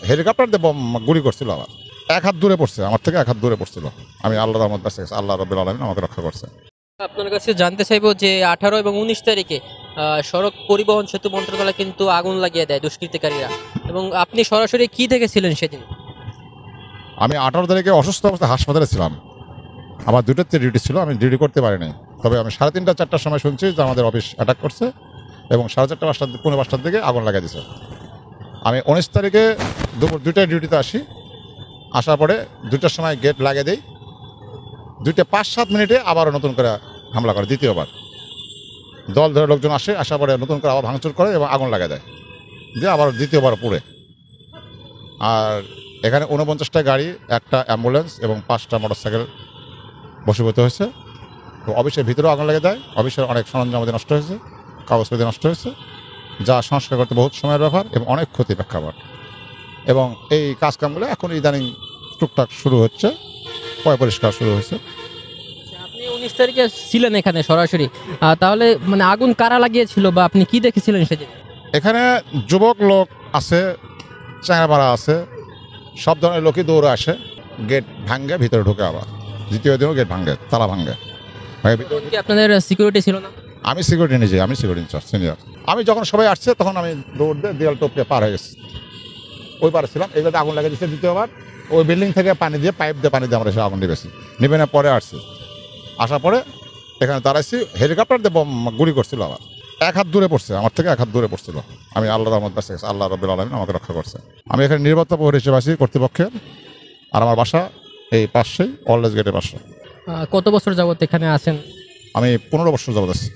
Helicopter দিয়ে গুলি করছিল আবার এক হাত দূরে পড়ছে, আমার থেকে এক হাত দূরে পড়ছিল। আমি আল্লাহর রহমত বাঁচে গেছি, আল্লাহ রাব্বুল আলামিন আমাকে রক্ষা করছে। আপনার কাছে জানতে চাইবো যে 18 এবং 19 তারিখে সড়ক পরিবহন সেতু মন্ত্রণালয় কিন্তু আগুন লাগিয়ে দেয় দুষ্কৃতিকারীরা, এবং আপনি সরাসরি কি দেখেছিলেন সেদিন? আমি 18 তারিখে অসুস্থ অবস্থায় হাসপাতালে ছিলাম। আমার দুটোতে ডিউটি ছিল, আমি ডিউটি করতে পারিনি। তবে আমি 3:30 4টার সময় শুনছি যে আমাদের অফিস অ্যাটাক করছে এবং 4:30 5টার দিকে আগুন লাগিয়ে দিয়েছে। আমি 19 তারিখে দুপুর 2টায় ডিউটিতে আসি। আসার পরে 2টার সময় গেট লাগিয়ে দেই। 2টা 5-7 মিনিটে আবারও নতুন করে হামলা করে, দ্বিতীয়বার দল ধরে লোকজন আসে, আসার পরে নতুন করে আবার ভাঙচুর করে এবং আগুন লাগিয়ে দেয়, দিয়ে আবার দ্বিতীয়বার পুড়ে। আর এখানে 49টা গাড়ি, একটা অ্যাম্বুলেন্স এবং 5টা মোটরসাইকেল বশীভূত হয়েছে। তো অফিসের ভিতরেও আগুন লেগে দেয়। অফিসের অনেক সরঞ্জাম নষ্ট হয়েছে, কাগজপত্র নষ্ট হয়েছে, যা সংস্কার করতে বহুত সময়ের ব্যাপার এবং অনেক ক্ষতি প্রেক্ষাপট। এবং এই কাজকামগুলো এখন ইদানিং টুকটাক শুরু হচ্ছে, পরিষ্কার শুরু হয়েছে। আপনি 19 তারিখে ছিলেন এখানে সরাসরি, তাহলে মানে আগুন কারা লাগিয়েছিল বা আপনি কি দেখেছিলেন সেদিন? এখানে যুবক লোক আছে, চ্যাংড়াপাড়া আছে, সব ধরনের লোকই দৌড়ে আসে, গেট ভাঙ্গে ভিতরে ঢুকে আবার দ্বিতীয় দিনও গেট ভাঙ্গে, তালা ভাঙ্গে। তখন কি আপনাদের সিকিউরিটি ছিল না? আমি সিকিউরিটি নিজে, আমি সিকিউরিটি ইনচার্জ সিনিয়র। আমি যখন সবাই আসছে তখন আমি দৌড় দিয়ে দেয়াল টপকে পার হয়ে গেছি, ওই পারে ছিলাম। এইভাবে আগুন লাগিয়ে দিচ্ছে দ্বিতীয়বার। ওই বিল্ডিং থেকে পানি দিয়ে, পাইপ দিয়ে পানি দিয়ে আমরা এসে আগুন নিবেছি, নিবে না পরে আসছি। আসার পরে এখানে দাঁড়াইছি, হেলিকপ্টার দিয়ে গুলি করছিল আবার এক হাত দূরে পড়ছে, আমার থেকে এক হাত দূরে পড়ছিল। আমি আল্লাহর রহমত বাঁচে গেছি, আল্লাহ রাব্বুল আলামিন আমাকে রক্ষা করছে। আমি এখানে নিরাপত্তা প্রহরী হিসেবে আছি কর্তৃপক্ষের। আর আমার বাসা এই পাশেই, অলরেজ গেটের পাশে। কত বছর যাবত এখানে আছেন? আমি 15 বছর যাবত আছি।